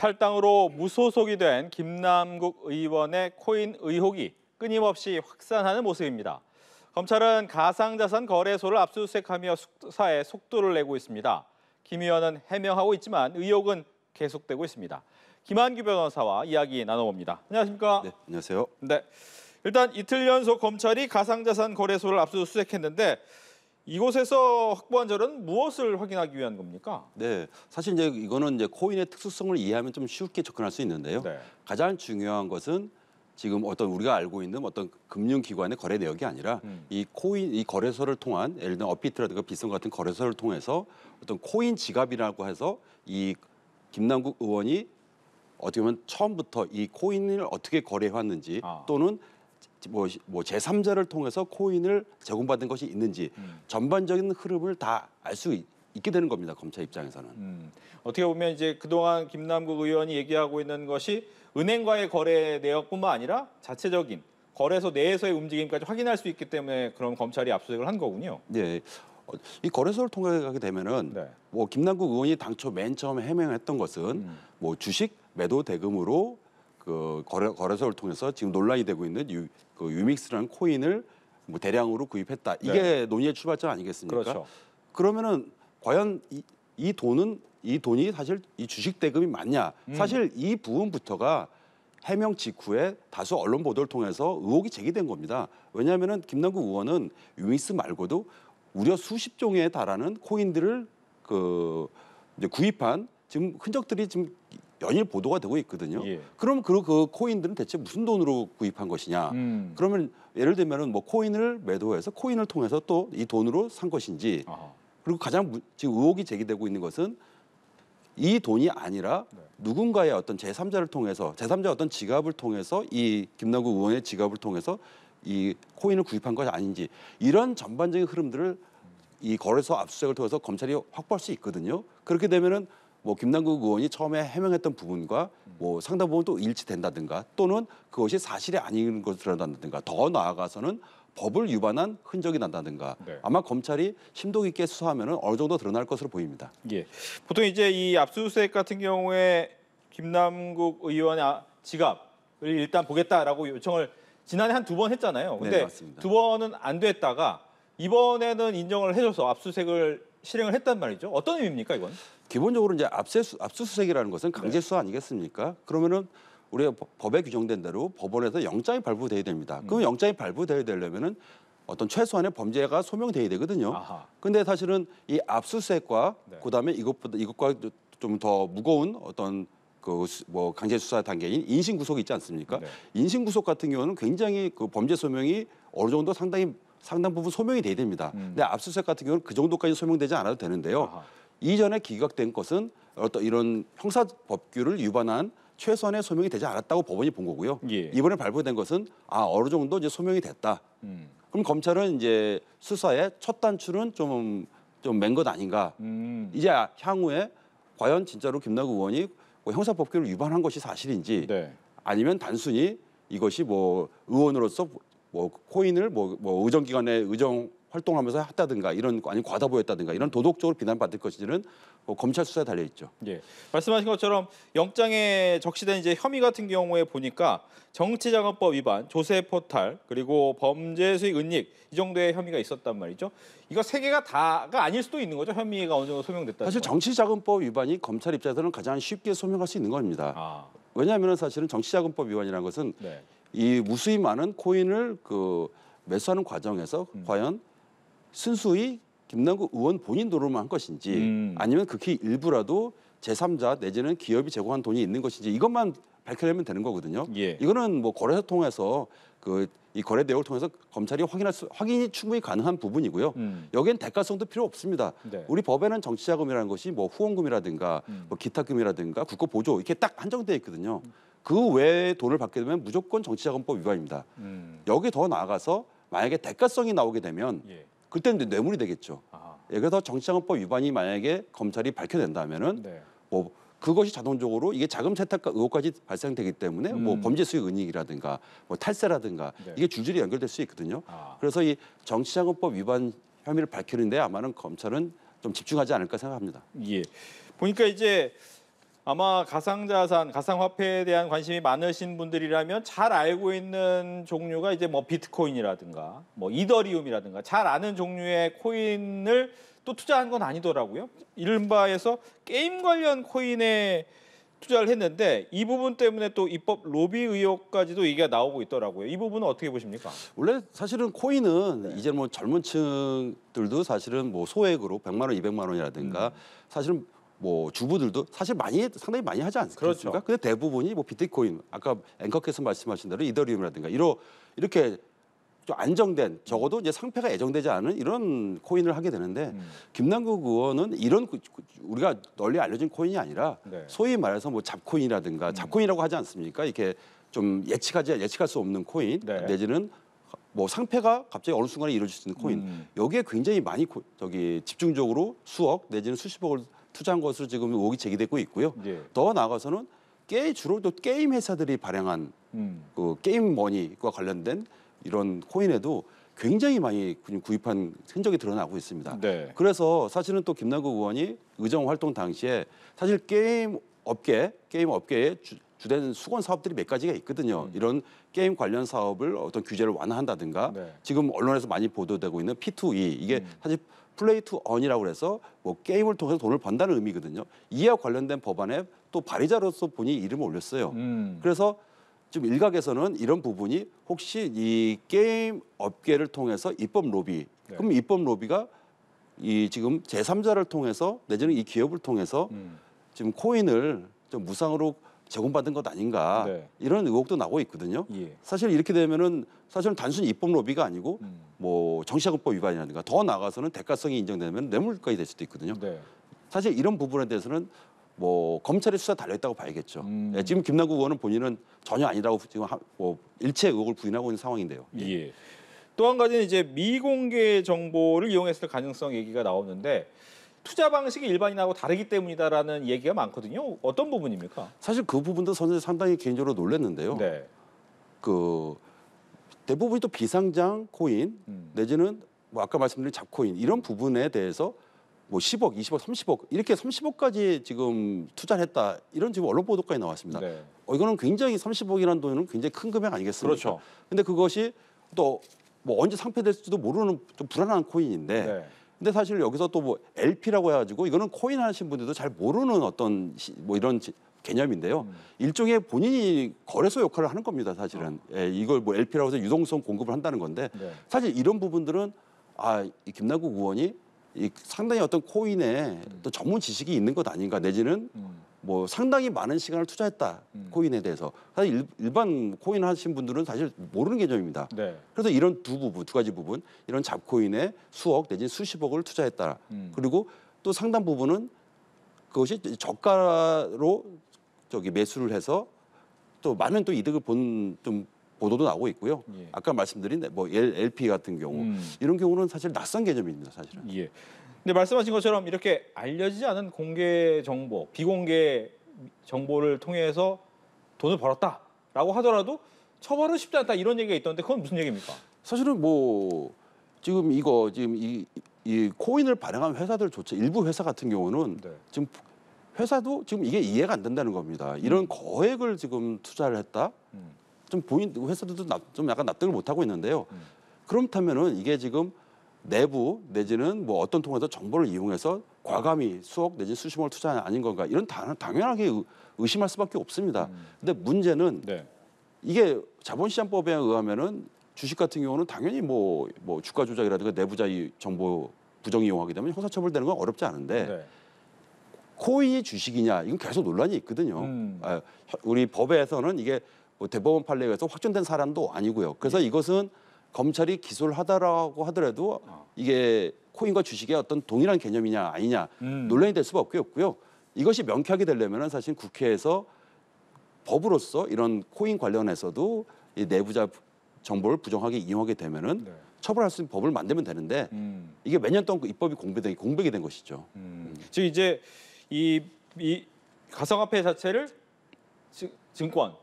탈당으로 무소속이 된 김남국 의원의 코인 의혹이 끊임없이 확산하는 모습입니다. 검찰은 가상자산 거래소를 압수수색하며 수사에 속도를 내고 있습니다. 김 의원은 해명하고 있지만 의혹은 계속되고 있습니다. 김한규 변호사와 이야기 나눠봅니다. 안녕하십니까? 네, 안녕하세요. 네, 일단 이틀 연속 검찰이 가상자산 거래소를 압수수색했는데 이곳에서 확보한 자료는 무엇을 확인하기 위한 겁니까? 네, 사실 이제 이거는 이제 코인의 특수성을 이해하면 좀 쉽게 접근할 수 있는데요. 네. 가장 중요한 것은 지금 어떤 우리가 알고 있는 어떤 금융기관의 거래 내역이 아니라 이 코인, 이 거래소를 통한 예를 들면 업비트라든가 비트콘 같은 거래소를 통해서 어떤 코인 지갑이라고 해서 이 김남국 의원이 어떻게 보면 처음부터 이 코인을 어떻게 거래해왔는지 또는 뭐 제3자를 통해서 코인을 제공받은 것이 있는지 전반적인 흐름을 다 알 수 있게 되는 겁니다. 검찰 입장에서는. 어떻게 보면 이제 그동안 김남국 의원이 얘기하고 있는 것이 은행과의 거래 내역뿐만 아니라 자체적인 거래소 내에서의 움직임까지 확인할 수 있기 때문에 그런 검찰이 압수수색을 한 거군요. 네. 이 거래소를 통해 가게 되면은 네. 뭐 김남국 의원이 당초 맨 처음에 해명했던 것은 뭐 주식 매도 대금으로 그 거래소를 통해서 지금 논란이 되고 있는 유믹스라는 코인을 뭐 대량으로 구입했다. 이게 네. 논의의 출발점 아니겠습니까? 그렇죠. 그러면은 과연 이 돈이 사실 이 주식 대금이 맞냐? 사실 이 부분부터가 해명 직후에 다수 언론 보도를 통해서 의혹이 제기된 겁니다. 왜냐하면은 김남국 의원은 유믹스 말고도 무려 수십 종에 달하는 코인들을 이제 구입한 지금 흔적들이 지금 연일 보도가 되고 있거든요. 예. 그럼 그 코인들은 대체 무슨 돈으로 구입한 것이냐? 그러면 예를 들면은 뭐 코인을 매도해서 코인을 통해서 또 이 돈으로 산 것인지. 그리고 가장 지금 의혹이 제기되고 있는 것은 이 돈이 아니라 누군가의 어떤 제3자를 통해서 제3자 어떤 지갑을 통해서 이 김남국 의원의 지갑을 통해서 이 코인을 구입한 것이 아닌지 이런 전반적인 흐름들을 이 거래소 압수수색을 통해서 검찰이 확보할 수 있거든요. 그렇게 되면은 뭐 김남국 의원이 처음에 해명했던 부분과 뭐 상당 부분 또 일치된다든가 또는 그것이 사실이 아닌 것으로 드러난다든가 더 나아가서는 법을 위반한 흔적이 난다든가 네. 아마 검찰이 심도 있게 수사하면 어느 정도 드러날 것으로 보입니다. 예. 보통 이제 이 압수수색 같은 경우에 김남국 의원의 지갑을 일단 보겠다라고 요청을 지난해 한 2번 했잖아요. 근데 네, 맞습니다. 2번은 안 됐다가 이번에는 인정을 해줘서 압수수색을 실행을 했단 말이죠. 어떤 의미입니까, 이건? 기본적으로 이제 압수수색이라는 것은 강제 수사 아니겠습니까? 그러면은 우리가 법에 규정된 대로 법원에서 영장이 발부돼야 됩니다. 그럼 영장이 발부돼야 되려면은 어떤 최소한의 범죄가 소명돼야 되거든요. 근데 사실은 이 압수수색과 그다음에 이것과 좀 더 무거운 어떤 뭐 강제 수사 단계인 인신 구속이 있지 않습니까? 네. 인신 구속 같은 경우는 굉장히 그 범죄 소명이 어느 정도 상당 부분 소명이 돼야 됩니다. 근데 압수수색 같은 경우는 그 정도까지 소명되지 않아도 되는데요. 이전에 기각된 것은 어떤 이런 형사법규를 위반한 최소한의 소명이 되지 않았다고 법원이 본 거고요. 예. 이번에 발부된 것은 어느 정도 이제 소명이 됐다. 그럼 검찰은 이제 수사의 첫 단추는 좀 맨 것 아닌가. 이제 향후에 과연 진짜로 김남국 의원이 뭐 형사법규를 위반한 것이 사실인지 네. 아니면 단순히 이것이 뭐 의원으로서 뭐 코인을 뭐 의정기관에 의정 활동하면서 했다든가 이런 아니면 과다 보였다든가 이런 도덕적으로 비난받을 것인지는 뭐 검찰 수사에 달려 있죠. 예. 말씀하신 것처럼 영장에 적시된 이제 혐의 같은 경우에 보니까 정치자금법 위반, 조세 포탈, 그리고 범죄 수익 은닉 이 정도의 혐의가 있었단 말이죠. 이거 3개가 다가 아닐 수도 있는 거죠. 혐의가 어느 정도 소명됐다. 사실 정치자금법 위반이 검찰 입장에서는 가장 쉽게 소명할 수 있는 겁니다. 왜냐하면 사실은 정치자금법 위반이라는 것은 네. 이 무수히 많은 코인을 매수하는 과정에서 과연 순수히 김남국 의원 본인 돈으로만 한 것인지 아니면 극히 일부라도 제3자 내지는 기업이 제공한 돈이 있는 것인지 이것만 밝혀내면 되는 거거든요. 예. 이거는 뭐 거래소 통해서 이 거래 내역을 통해서 검찰이 확인이 충분히 가능한 부분이고요. 여기엔 대가성도 필요 없습니다. 네. 우리 법에는 정치자금이라는 것이 뭐 후원금이라든가 뭐 기타금이라든가 국고 보조 이렇게 딱 한정되어 있거든요. 그 외에 돈을 받게 되면 무조건 정치자금법 위반입니다. 여기 더 나아가서 만약에 대가성이 나오게 되면 예. 그때는 이제 뇌물이 되겠죠. 그래서 정치자금법 위반이 만약에 검찰이 밝혀낸다면은 네. 뭐 그것이 자동적으로 이게 자금 세탁과 의혹까지 발생되기 때문에 뭐 범죄 수익 은닉이라든가 뭐 탈세라든가 이게 줄줄이 연결될 수 있거든요. 그래서 이 정치자금법 위반 혐의를 밝히는데 아마는 검찰은 좀 집중하지 않을까 생각합니다. 예. 보니까 이제 아마 가상자산, 가상화폐에 대한 관심이 많으신 분들이라면 잘 알고 있는 종류가 이제 뭐 비트코인이라든가 뭐 이더리움이라든가 잘 아는 종류의 코인을 또 투자한 건 아니더라고요. 이른바에서 게임 관련 코인에 투자를 했는데 이 부분 때문에 또 입법 로비 의혹까지도 얘기가 나오고 있더라고요. 이 부분은 어떻게 보십니까? 원래 사실은 코인은 이제 뭐 젊은 층들도 사실은 뭐 소액으로 100만 원, 200만 원이라든가 사실은 뭐 주부들도 사실 상당히 많이 하지 않습니까? 그렇죠. 근데 대부분이 뭐 비트코인, 아까 앵커께서 말씀하신 대로 이더리움이라든가 이렇게 좀 안정된 적어도 이제 상패가 애정되지 않은 이런 코인을 하게 되는데 김남국 의원은 이런 우리가 널리 알려진 코인이 아니라 소위 말해서 뭐 잡코인이라든가 잡코인이라고 하지 않습니까? 이렇게 좀 예측할 수 없는 코인 내지는 뭐 상패가 갑자기 어느 순간에 이루어질 수 있는 코인 여기에 굉장히 많이 집중적으로 수억 내지는 수십억을 투자한 것으로 지금 의혹이 제기되고 있고요. 더 나아가서는 주로 또 게임 회사들이 발행한 그 게임 머니와 관련된 이런 코인에도 굉장히 많이 구입한 흔적이 드러나고 있습니다. 그래서 사실은 또 김남국 의원이 의정 활동 당시에 사실 게임 업계에 주된 수건 사업들이 몇 가지가 있거든요. 이런 게임 관련 사업을 어떤 규제를 완화한다든가 지금 언론에서 많이 보도되고 있는 P2E 이게 사실 플레이 투 언이라고 해서 뭐 게임을 통해서 돈을 번다는 의미거든요. 이와 관련된 법안에 또 발의자로서 본인이 이름을 올렸어요. 그래서 지금 일각에서는 이런 부분이 혹시 이 게임 업계를 통해서 입법 로비, 그럼 입법 로비가 이 지금 제3자를 통해서 내지는 이 기업을 통해서 지금 코인을 좀 무상으로 제공받은 것 아닌가 이런 의혹도 나오고 있거든요. 사실 이렇게 되면은 사실은 단순히 입법 로비가 아니고 뭐 정치자금법 위반이라든가 더 나아가서는 대가성이 인정되면 뇌물까지 될 수도 있거든요. 사실 이런 부분에 대해서는 뭐 검찰의 수사 달려있다고 봐야겠죠. 지금 김남국 의원은 본인은 전혀 아니라고 지금 뭐 일체 의혹을 부인하고 있는 상황인데요. 또 한 가지는 이제 미공개 정보를 이용했을 가능성 얘기가 나오는데 투자 방식이 일반인하고 다르기 때문이다라는 얘기가 많거든요. 어떤 부분입니까? 사실 그 부분도 저는 상당히 개인적으로 놀랐는데요. 그 대부분이 또 비상장 코인 내지는 뭐 아까 말씀드린 잡코인 이런 부분에 대해서 뭐 10억, 20억, 30억 이렇게 30억까지 지금 투자를 했다 이런 지금 언론 보도까지 나왔습니다. 이거는 굉장히 30억이라는 돈은 굉장히 큰 금액 아니겠습니까? 그렇죠. 근데 그것이 또 뭐 언제 상폐될지도 모르는 좀 불안한 코인인데 근데 사실 여기서 또 뭐 LP라고 해가지고 이거는 코인 하시는 분들도 잘 모르는 어떤 뭐 이런 개념인데요. 일종의 본인이 거래소 역할을 하는 겁니다. 사실은 이걸 뭐 LP라고 해서 유동성 공급을 한다는 건데 사실 이런 부분들은 이 김남국 의원이 이 상당히 어떤 코인에 또 전문 지식이 있는 것 아닌가 내지는 뭐 상당히 많은 시간을 투자했다 코인에 대해서 사실 일반 코인 하신 분들은 사실 모르는 개념입니다. 그래서 이런 두 가지 부분 이런 잡코인에 수억 내지 수십억을 투자했다. 그리고 또 상당 부분은 그것이 저가로 매수를 해서 또 많은 또 이득을 본 좀 보도도 나오고 있고요. 아까 말씀드린 뭐 LP 같은 경우 이런 경우는 사실 낯선 개념입니다. 사실은. 근데 말씀하신 것처럼 이렇게 알려지지 않은 공개 정보, 비공개 정보를 통해서 돈을 벌었다라고 하더라도 처벌은 쉽지 않다 이런 얘기가 있던데 그건 무슨 얘기입니까? 사실은 뭐 지금 이 코인을 발행한 회사들조차 일부 회사 같은 경우는 지금 회사도 지금 이게 이해가 안 된다는 겁니다. 이런 거액을 지금 투자를 했다. 좀 회사들도 좀 약간 납득을 못 하고 있는데요. 그렇다면은 이게 지금 내부 내지는 뭐 어떤 통해서 정보를 이용해서 과감히 수억 내지 수십억을 투자 아닌 건가 이런 당연하게 의심할 수밖에 없습니다. 근데 문제는 이게 자본시장법에 의하면은 주식 같은 경우는 당연히 뭐 주가 조작이라든가 내부자 정보 부정 이용하게 되면 형사처벌되는 건 어렵지 않은데 코인이 주식이냐 이건 계속 논란이 있거든요. 우리 법에서는 이게 뭐 대법원 판례에 의해서 확정된 사람도 아니고요. 그래서 이것은 검찰이 기소를 하더라고 하더라도 이게 코인과 주식의 어떤 동일한 개념이냐 아니냐 논란이 될 수밖에 없고요. 이것이 명쾌하게 되려면 사실 국회에서 법으로서 이런 코인 관련해서도 이 내부자 정보를 부정하게 이용하게 되면은 처벌할 수 있는 법을 만들면 되는데 이게 몇 년 동안 그 입법이 공백이 된 것이죠. 즉 이제 이 가상화폐 자체를 증권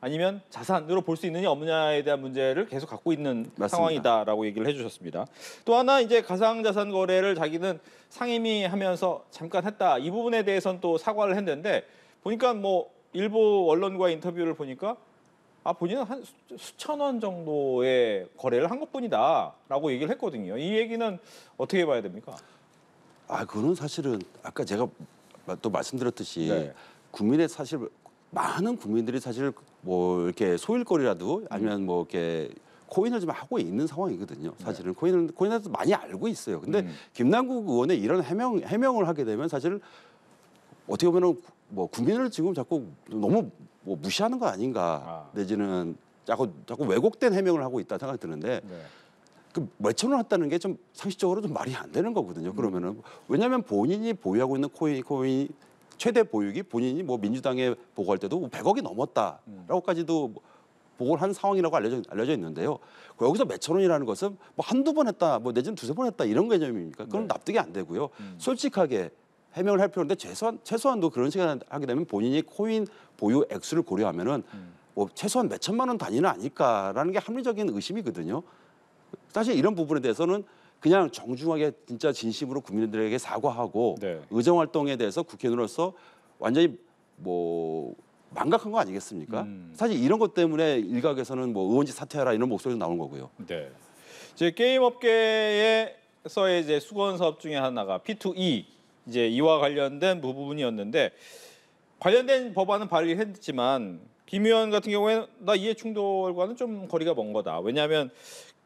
아니면 자산으로 볼 수 있느냐 없느냐에 대한 문제를 계속 갖고 있는 맞습니다. 상황이다라고 얘기를 해주셨습니다. 또 하나 이제 가상자산 거래를 자기는 상임위 하면서 잠깐 했다. 이 부분에 대해서는 또 사과를 했는데 보니까 뭐 일부 언론과 인터뷰를 보니까 본인은 한 수천 원 정도의 거래를 한 것뿐이다라고 얘기를 했거든요. 이 얘기는 어떻게 봐야 됩니까? 그거는 사실은 아까 제가 또 말씀드렸듯이 네. 국민의 사실 많은 국민들이 사실 뭐 이렇게 소일거리라도 아니면 뭐 이렇게 코인을 좀 하고 있는 상황이거든요. 사실은 코인에 대해서 많이 알고 있어요. 근데 김남국 의원의 이런 해명을 하게 되면 사실 어떻게 보면은 뭐 국민을 지금 자꾸 너무 뭐 무시하는 거 아닌가 내지는 자꾸 왜곡된 해명을 하고 있다 생각이 드는데 그 몇천 원 했다는 게 좀 상식적으로 좀 말이 안 되는 거거든요. 그러면은 왜냐하면 본인이 보유하고 있는 코인 최대 보유기 본인이 뭐 민주당에 보고할 때도 100억이 넘었다라고까지도 보고를 한 상황이라고 알려져 있는데요. 여기서 몇천 원이라는 것은 뭐 한두 번 했다, 뭐 내지는 두세 번 했다 이런 개념입니까? 그건 납득이 안 되고요. 솔직하게 해명을 할 필요인데 최소한도 그런 시간을 하게 되면 본인이 코인 보유 액수를 고려하면은 뭐 최소한 몇 천만 원 단위는 아닐까라는 게 합리적인 의심이거든요. 사실 이런 부분에 대해서는 그냥 정중하게 진짜 진심으로 국민들에게 사과하고 의정 활동에 대해서 국회의원으로서 완전히 뭐 망각한 거 아니겠습니까? 사실 이런 것 때문에 일각에서는 뭐 의원직 사퇴하라 이런 목소리도 나오는 거고요. 네. 이제 게임 업계에서의 이제 수건 사업 중에 하나가 P2E 이제 이와 관련된 부분이었는데 관련된 법안은 발의했지만 김 의원 같은 경우에는 나 이해 충돌과는 좀 거리가 먼 거다. 왜냐하면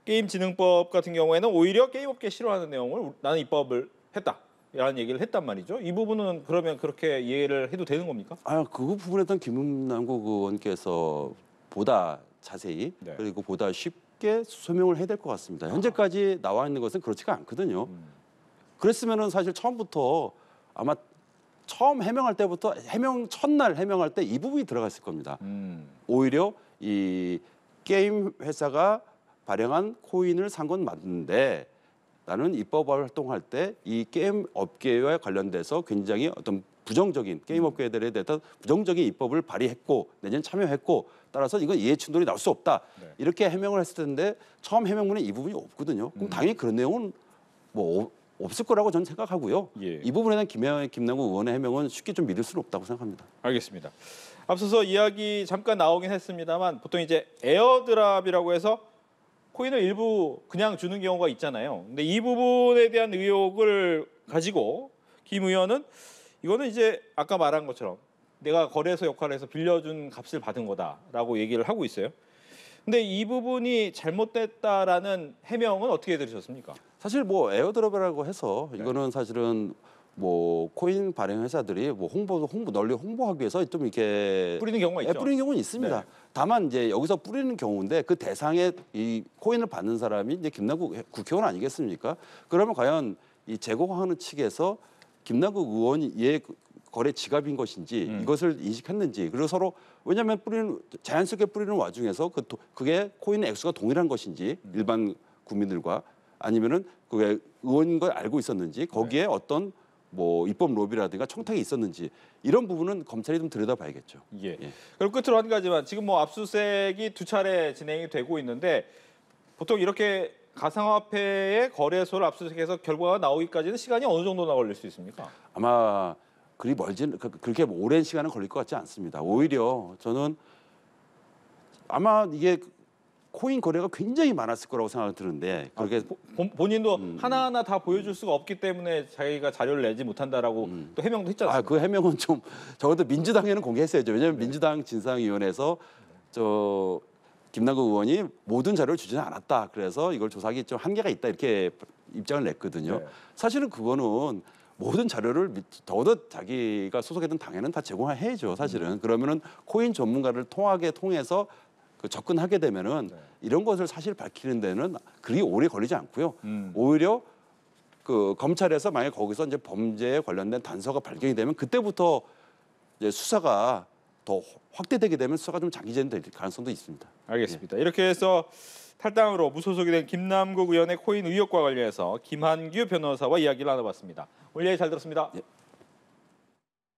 게임진흥법 같은 경우에는 오히려 게임업계 싫어하는 내용을 나는 입법을 했다라는 얘기를 했단 말이죠. 이 부분은 그러면 그렇게 이해를 해도 되는 겁니까? 그 부분에 대한 김남국 의원께서 보다 자세히 그리고 보다 쉽게 설명을 해야 될 것 같습니다. 현재까지 나와 있는 것은 그렇지가 않거든요. 그랬으면은 사실 처음부터 아마 처음 해명할 때부터 첫날 해명할 때 이 부분이 들어갔을 겁니다. 오히려 이 게임 회사가 발행한 코인을 산 건 맞는데 나는 입법 활동할 때 이 게임 업계와 관련돼서 굉장히 어떤 부정적인 게임 업계들에 대해서 부정적인 입법을 발의했고 내지는 참여했고 따라서 이건 이해 충돌이 나올 수 없다. 이렇게 해명을 했을 텐데 처음 해명문에 이 부분이 없거든요. 그럼 당연히 그런 내용은 뭐 없을 거라고 저는 생각하고요. 이 부분에 대한 김남국 의원의 해명은 쉽게 좀 믿을 수는 없다고 생각합니다. 알겠습니다. 앞서서 이야기 잠깐 나오긴 했습니다만 보통 이제 에어드랍이라고 해서 코인을 일부 그냥 주는 경우가 있잖아요. 근데 이 부분에 대한 의혹을 가지고 김 의원은 이거는 이제 아까 말한 것처럼 내가 거래소 역할을 해서 빌려준 값을 받은 거다라고 얘기를 하고 있어요. 근데 이 부분이 잘못됐다라는 해명은 어떻게 들으셨습니까? 사실 뭐 에어드롭이라고 해서 이거는 사실은 뭐 코인 발행 회사들이 뭐 널리 홍보하기 위해서 좀 이렇게 뿌리는 경우가 있죠. 뿌리는 경우는 있습니다. 다만 이제 여기서 뿌리는 경우인데 그 대상에 이 코인을 받는 사람이 이제 김남국 국회의원 아니겠습니까? 그러면 과연 이 제공하는 측에서 김남국 의원이 얘 거래 지갑인 것인지 이것을 인식했는지 그리고 서로 왜냐하면 자연스럽게 뿌리는 와중에서 그게 코인의 액수가 동일한 것인지 일반 국민들과 아니면은 그게 의원인 걸 알고 있었는지 거기에 어떤 뭐 입법 로비라든가 청탁이 있었는지 이런 부분은 검찰이 좀 들여다봐야겠죠. 그리고 끝으로 한 가지만 지금 뭐 압수수색이 2차례 진행이 되고 있는데 보통 이렇게 가상화폐의 거래소를 압수수색해서 결과가 나오기까지는 시간이 어느 정도나 걸릴 수 있습니까? 아마 그렇게 오랜 시간은 걸릴 것 같지 않습니다. 오히려 저는 아마 이게 코인 거래가 굉장히 많았을 거라고 생각이 드는데 그렇게 본인도 하나하나 다 보여줄 수가 없기 때문에 자기가 자료를 내지 못한다라고 또 해명도 했지 않습니까? 그 해명은 좀 적어도 민주당에는 공개했어야죠. 왜냐하면 민주당 진상위원회에서 김남국 의원이 모든 자료를 주지는 않았다. 그래서 이걸 조사하기 좀 한계가 있다 이렇게 입장을 냈거든요. 사실은 그거는 모든 자료를 더더 자기가 소속했던 당에는 다 제공해야죠. 사실은 그러면은 코인 전문가를 통해서 접근하게 되면은 이런 것을 사실 밝히는 데는 그리 오래 걸리지 않고요. 오히려 그 검찰에서 만약 거기서 이제 범죄에 관련된 단서가 발견이 되면 그때부터 이제 수사가 더 확대되게 되면 수사가 좀 장기전이 될 가능성도 있습니다. 알겠습니다. 이렇게 해서 탈당으로 무소속이 된 김남국 의원의 코인 의혹과 관련해서 김한규 변호사와 이야기를 나눠봤습니다. 오늘 얘기 잘 들었습니다.